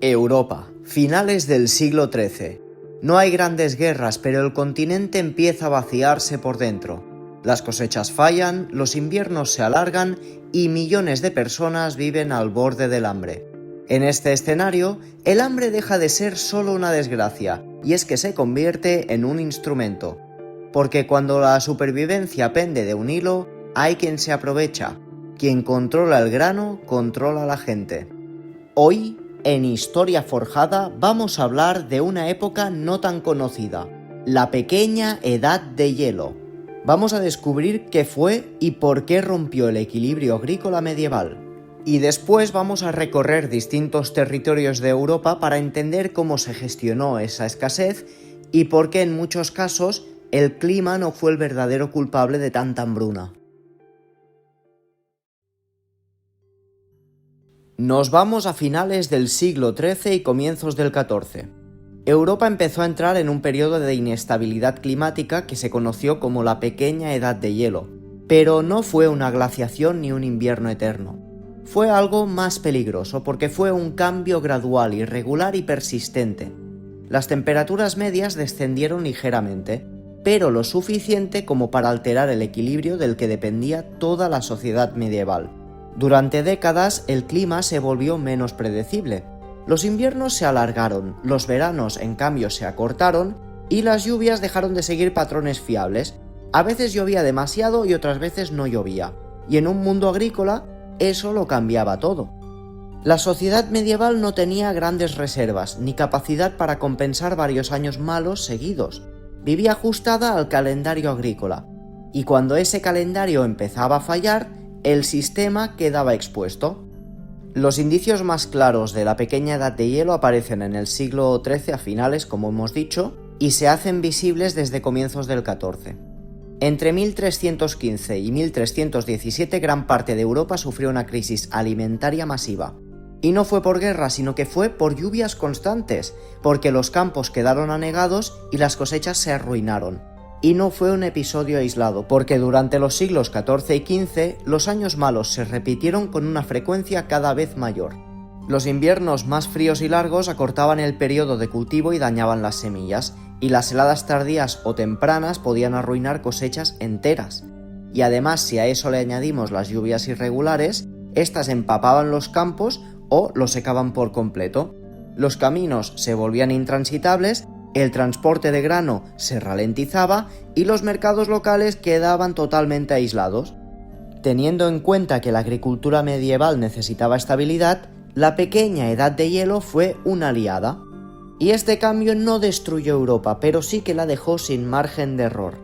Europa, finales del siglo XIII. No hay grandes guerras, pero el continente empieza a vaciarse por dentro. Las cosechas fallan, los inviernos se alargan y millones de personas viven al borde del hambre. En este escenario, el hambre deja de ser solo una desgracia, y es que se convierte en un instrumento. Porque cuando la supervivencia pende de un hilo, hay quien se aprovecha. Quien controla el grano, controla a la gente. Hoy, en Historia Forjada, vamos a hablar de una época no tan conocida, la pequeña Edad de Hielo. Vamos a descubrir qué fue y por qué rompió el equilibrio agrícola medieval. Y después vamos a recorrer distintos territorios de Europa para entender cómo se gestionó esa escasez y por qué en muchos casos el clima no fue el verdadero culpable de tanta hambruna. Nos vamos a finales del siglo XIII y comienzos del XIV. Europa empezó a entrar en un periodo de inestabilidad climática que se conoció como la pequeña Edad de Hielo, pero no fue una glaciación ni un invierno eterno. Fue algo más peligroso porque fue un cambio gradual, irregular y persistente. Las temperaturas medias descendieron ligeramente, pero lo suficiente como para alterar el equilibrio del que dependía toda la sociedad medieval. Durante décadas el clima se volvió menos predecible. Los inviernos se alargaron, los veranos en cambio se acortaron y las lluvias dejaron de seguir patrones fiables. A veces llovía demasiado y otras veces no llovía, y en un mundo agrícola eso lo cambiaba todo. La sociedad medieval no tenía grandes reservas ni capacidad para compensar varios años malos seguidos. Vivía ajustada al calendario agrícola, y cuando ese calendario empezaba a fallar, el sistema quedaba expuesto. Los indicios más claros de la pequeña Edad de Hielo aparecen en el siglo XIII a finales, como hemos dicho, y se hacen visibles desde comienzos del XIV. Entre 1315 y 1317 gran parte de Europa sufrió una crisis alimentaria masiva. Y no fue por guerra, sino que fue por lluvias constantes, porque los campos quedaron anegados y las cosechas se arruinaron. Y no fue un episodio aislado, porque durante los siglos XIV y XV los años malos se repitieron con una frecuencia cada vez mayor. Los inviernos más fríos y largos acortaban el periodo de cultivo y dañaban las semillas, y las heladas tardías o tempranas podían arruinar cosechas enteras. Y además, si a eso le añadimos las lluvias irregulares, estas empapaban los campos o los secaban por completo. Los caminos se volvían intransitables, el transporte de grano se ralentizaba y los mercados locales quedaban totalmente aislados. Teniendo en cuenta que la agricultura medieval necesitaba estabilidad, la pequeña Edad de Hielo fue una aliada. Y este cambio no destruyó Europa, pero sí que la dejó sin margen de error.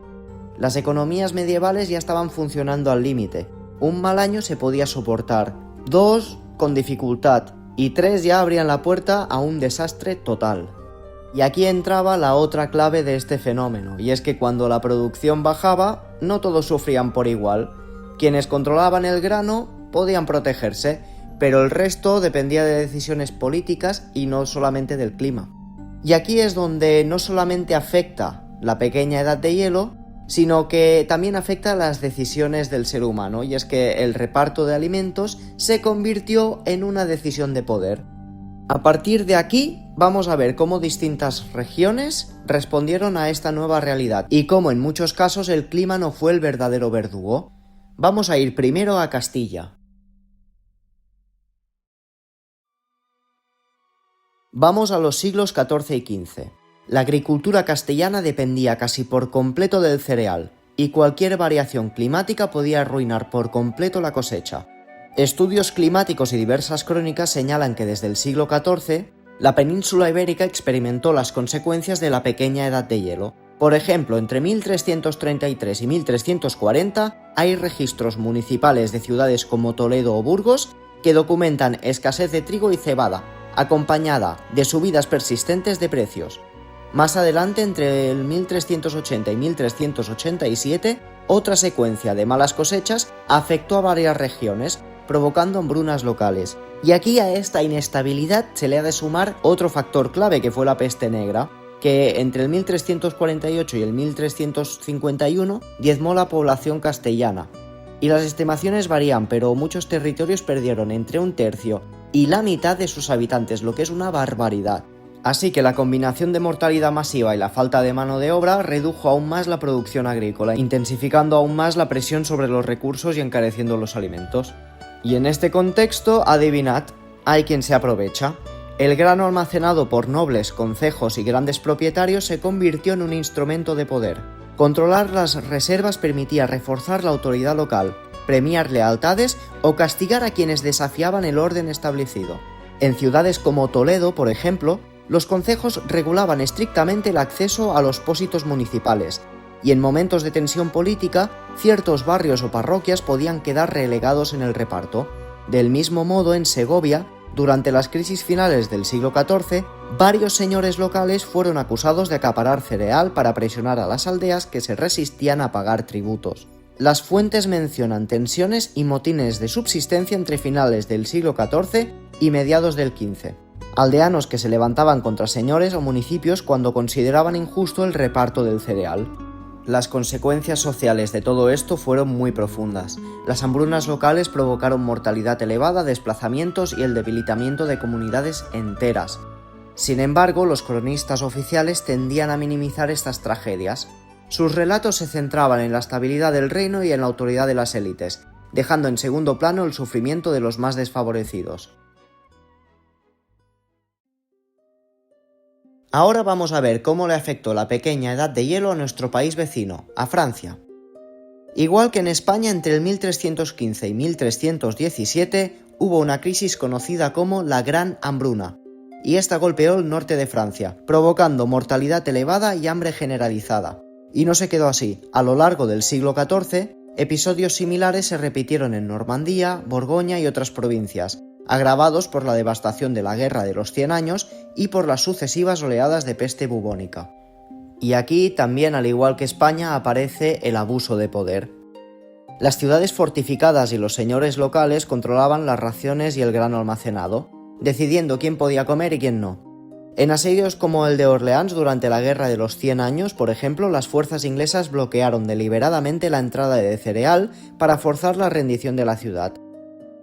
Las economías medievales ya estaban funcionando al límite. Un mal año se podía soportar, 2 con dificultad y 3 ya abrían la puerta a un desastre total. Y aquí entraba la otra clave de este fenómeno, y es que cuando la producción bajaba, no todos sufrían por igual. Quienes controlaban el grano podían protegerse, pero el resto dependía de decisiones políticas y no solamente del clima. Y aquí es donde no solamente afecta la pequeña Edad de Hielo, sino que también afecta las decisiones del ser humano, y es que el reparto de alimentos se convirtió en una decisión de poder. A partir de aquí, vamos a ver cómo distintas regiones respondieron a esta nueva realidad y cómo en muchos casos el clima no fue el verdadero verdugo. Vamos a ir primero a Castilla. Vamos a los siglos XIV y XV. La agricultura castellana dependía casi por completo del cereal, y cualquier variación climática podía arruinar por completo la cosecha. Estudios climáticos y diversas crónicas señalan que desde el siglo XIV, la península ibérica experimentó las consecuencias de la pequeña Edad de Hielo. Por ejemplo, entre 1333 y 1340 hay registros municipales de ciudades como Toledo o Burgos que documentan escasez de trigo y cebada, acompañada de subidas persistentes de precios. Más adelante, entre el 1380 y 1387, otra secuencia de malas cosechas afectó a varias regiones, provocando hambrunas locales. Y aquí a esta inestabilidad se le ha de sumar otro factor clave, que fue la peste negra, que entre el 1348 y el 1351 diezmó la población castellana. Y las estimaciones varían, pero muchos territorios perdieron entre 1/3 y la mitad de sus habitantes, lo que es una barbaridad. Así que la combinación de mortalidad masiva y la falta de mano de obra redujo aún más la producción agrícola, intensificando aún más la presión sobre los recursos y encareciendo los alimentos. Y en este contexto, adivinad, hay quien se aprovecha. El grano almacenado por nobles, concejos y grandes propietarios se convirtió en un instrumento de poder. Controlar las reservas permitía reforzar la autoridad local, premiar lealtades o castigar a quienes desafiaban el orden establecido. En ciudades como Toledo, por ejemplo, los concejos regulaban estrictamente el acceso a los pósitos municipales, y en momentos de tensión política, ciertos barrios o parroquias podían quedar relegados en el reparto. Del mismo modo, en Segovia, durante las crisis finales del siglo XIV, varios señores locales fueron acusados de acaparar cereal para presionar a las aldeas que se resistían a pagar tributos. Las fuentes mencionan tensiones y motines de subsistencia entre finales del siglo XIV y mediados del XV. Aldeanos que se levantaban contra señores o municipios cuando consideraban injusto el reparto del cereal. Las consecuencias sociales de todo esto fueron muy profundas. Las hambrunas locales provocaron mortalidad elevada, desplazamientos y el debilitamiento de comunidades enteras. Sin embargo, los cronistas oficiales tendían a minimizar estas tragedias. Sus relatos se centraban en la estabilidad del reino y en la autoridad de las élites, dejando en segundo plano el sufrimiento de los más desfavorecidos. Ahora vamos a ver cómo le afectó la pequeña edad de hielo a nuestro país vecino, a Francia. Igual que en España entre el 1315 y 1317 hubo una crisis conocida como la Gran Hambruna, y esta golpeó el norte de Francia, provocando mortalidad elevada y hambre generalizada. Y no se quedó así. A lo largo del siglo XIV, episodios similares se repitieron en Normandía, Borgoña y otras provincias, agravados por la devastación de la Guerra de los 100 años y por las sucesivas oleadas de peste bubónica. Y aquí también, al igual que España, aparece el abuso de poder. Las ciudades fortificadas y los señores locales controlaban las raciones y el grano almacenado, decidiendo quién podía comer y quién no. En asedios como el de Orleans durante la Guerra de los 100 años, por ejemplo, las fuerzas inglesas bloquearon deliberadamente la entrada de cereal para forzar la rendición de la ciudad.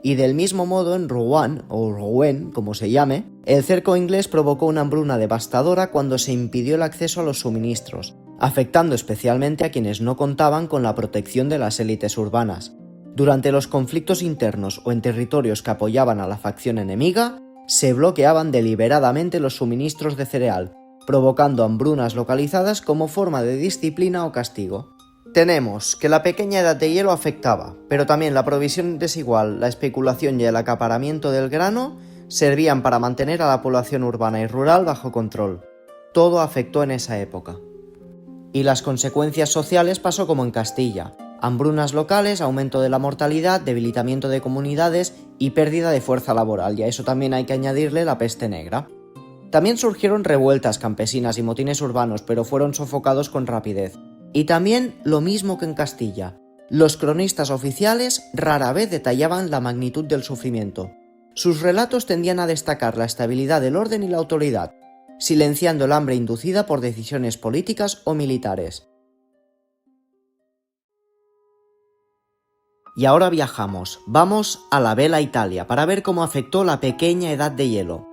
Y del mismo modo en Rouen, o Rouen, como se llame, el cerco inglés provocó una hambruna devastadora cuando se impidió el acceso a los suministros, afectando especialmente a quienes no contaban con la protección de las élites urbanas. Durante los conflictos internos o en territorios que apoyaban a la facción enemiga, se bloqueaban deliberadamente los suministros de cereal, provocando hambrunas localizadas como forma de disciplina o castigo. Tenemos que la pequeña edad de hielo afectaba, pero también la provisión desigual, la especulación y el acaparamiento del grano servían para mantener a la población urbana y rural bajo control. Todo afectó en esa época. Y las consecuencias sociales pasó como en Castilla: hambrunas locales, aumento de la mortalidad, debilitamiento de comunidades y pérdida de fuerza laboral, y a eso también hay que añadirle la peste negra. También surgieron revueltas campesinas y motines urbanos, pero fueron sofocados con rapidez. Y también lo mismo que en Castilla. Los cronistas oficiales rara vez detallaban la magnitud del sufrimiento. Sus relatos tendían a destacar la estabilidad del orden y la autoridad, silenciando el hambre inducida por decisiones políticas o militares. Y ahora viajamos, vamos a la Bella Italia para ver cómo afectó la pequeña edad de hielo.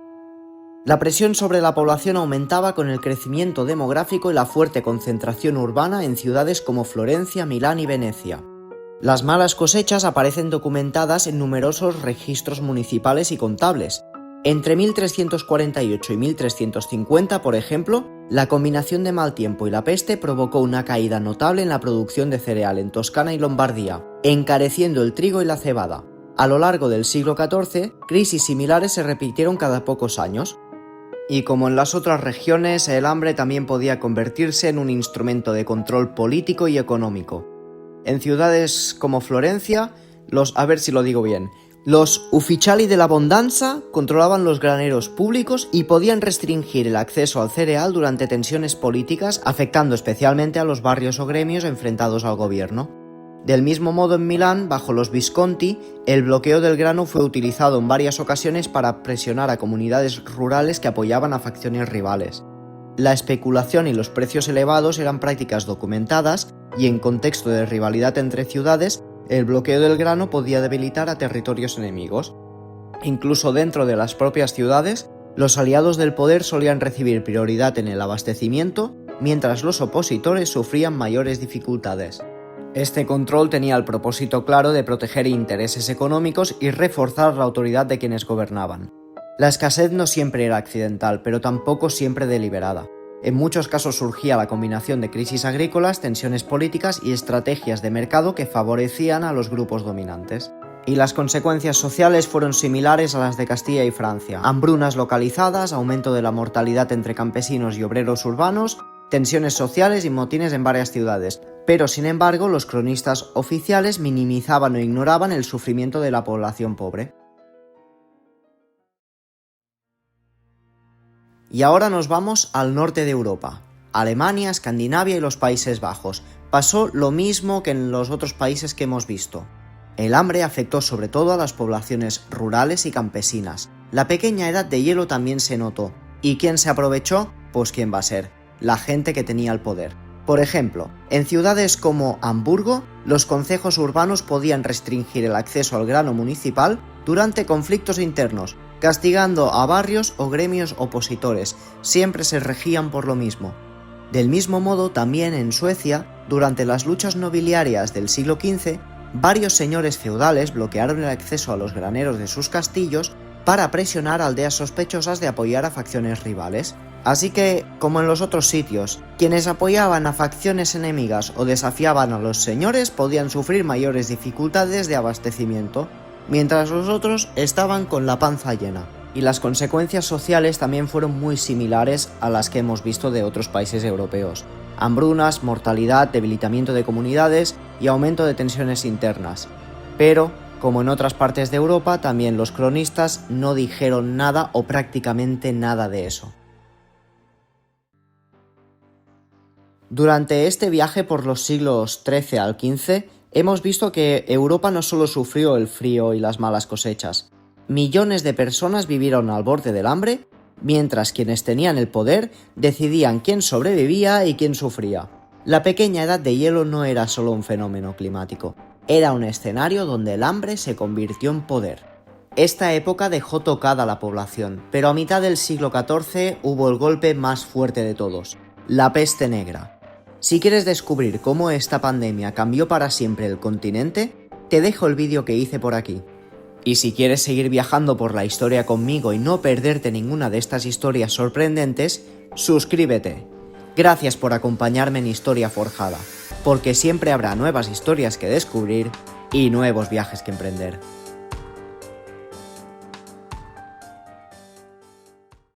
La presión sobre la población aumentaba con el crecimiento demográfico y la fuerte concentración urbana en ciudades como Florencia, Milán y Venecia. Las malas cosechas aparecen documentadas en numerosos registros municipales y contables. Entre 1348 y 1350, por ejemplo, la combinación de mal tiempo y la peste provocó una caída notable en la producción de cereal en Toscana y Lombardía, encareciendo el trigo y la cebada. A lo largo del siglo XIV, crisis similares se repitieron cada pocos años. Y como en las otras regiones, el hambre también podía convertirse en un instrumento de control político y económico. En ciudades como Florencia, los ufficiali dell'abbondanza controlaban los graneros públicos y podían restringir el acceso al cereal durante tensiones políticas, afectando especialmente a los barrios o gremios enfrentados al gobierno. Del mismo modo, en Milán, bajo los Visconti, el bloqueo del grano fue utilizado en varias ocasiones para presionar a comunidades rurales que apoyaban a facciones rivales. La especulación y los precios elevados eran prácticas documentadas y, en contexto de rivalidad entre ciudades, el bloqueo del grano podía debilitar a territorios enemigos. Incluso dentro de las propias ciudades, los aliados del poder solían recibir prioridad en el abastecimiento, mientras los opositores sufrían mayores dificultades. Este control tenía el propósito claro de proteger intereses económicos y reforzar la autoridad de quienes gobernaban. La escasez no siempre era accidental, pero tampoco siempre deliberada. En muchos casos surgía la combinación de crisis agrícolas, tensiones políticas y estrategias de mercado que favorecían a los grupos dominantes. Y las consecuencias sociales fueron similares a las de Castilla y Francia: hambrunas localizadas, aumento de la mortalidad entre campesinos y obreros urbanos, tensiones sociales y motines en varias ciudades. Pero sin embargo, los cronistas oficiales minimizaban o ignoraban el sufrimiento de la población pobre. Y ahora nos vamos al norte de Europa. Alemania, Escandinavia y los Países Bajos. Pasó lo mismo que en los otros países que hemos visto. El hambre afectó sobre todo a las poblaciones rurales y campesinas. La pequeña edad de hielo también se notó. ¿Y quién se aprovechó? Pues ¿quién va a ser? La gente que tenía el poder. Por ejemplo, en ciudades como Hamburgo, los concejos urbanos podían restringir el acceso al grano municipal durante conflictos internos, castigando a barrios o gremios opositores. Siempre se regían por lo mismo. Del mismo modo, también en Suecia, durante las luchas nobiliarias del siglo XV, varios señores feudales bloquearon el acceso a los graneros de sus castillos para presionar a aldeas sospechosas de apoyar a facciones rivales. Así que, como en los otros sitios, quienes apoyaban a facciones enemigas o desafiaban a los señores podían sufrir mayores dificultades de abastecimiento, mientras los otros estaban con la panza llena. Y las consecuencias sociales también fueron muy similares a las que hemos visto de otros países europeos: hambrunas, mortalidad, debilitamiento de comunidades y aumento de tensiones internas. Pero, como en otras partes de Europa, también los cronistas no dijeron nada o prácticamente nada de eso. Durante este viaje por los siglos XIII al XV, hemos visto que Europa no solo sufrió el frío y las malas cosechas. Millones de personas vivieron al borde del hambre, mientras quienes tenían el poder decidían quién sobrevivía y quién sufría. La pequeña edad de hielo no era solo un fenómeno climático, era un escenario donde el hambre se convirtió en poder. Esta época dejó tocada a la población, pero a mitad del siglo XIV hubo el golpe más fuerte de todos: la peste negra. Si quieres descubrir cómo esta pandemia cambió para siempre el continente, te dejo el vídeo que hice por aquí. Y si quieres seguir viajando por la historia conmigo y no perderte ninguna de estas historias sorprendentes, suscríbete. Gracias por acompañarme en Historia Forjada, porque siempre habrá nuevas historias que descubrir y nuevos viajes que emprender.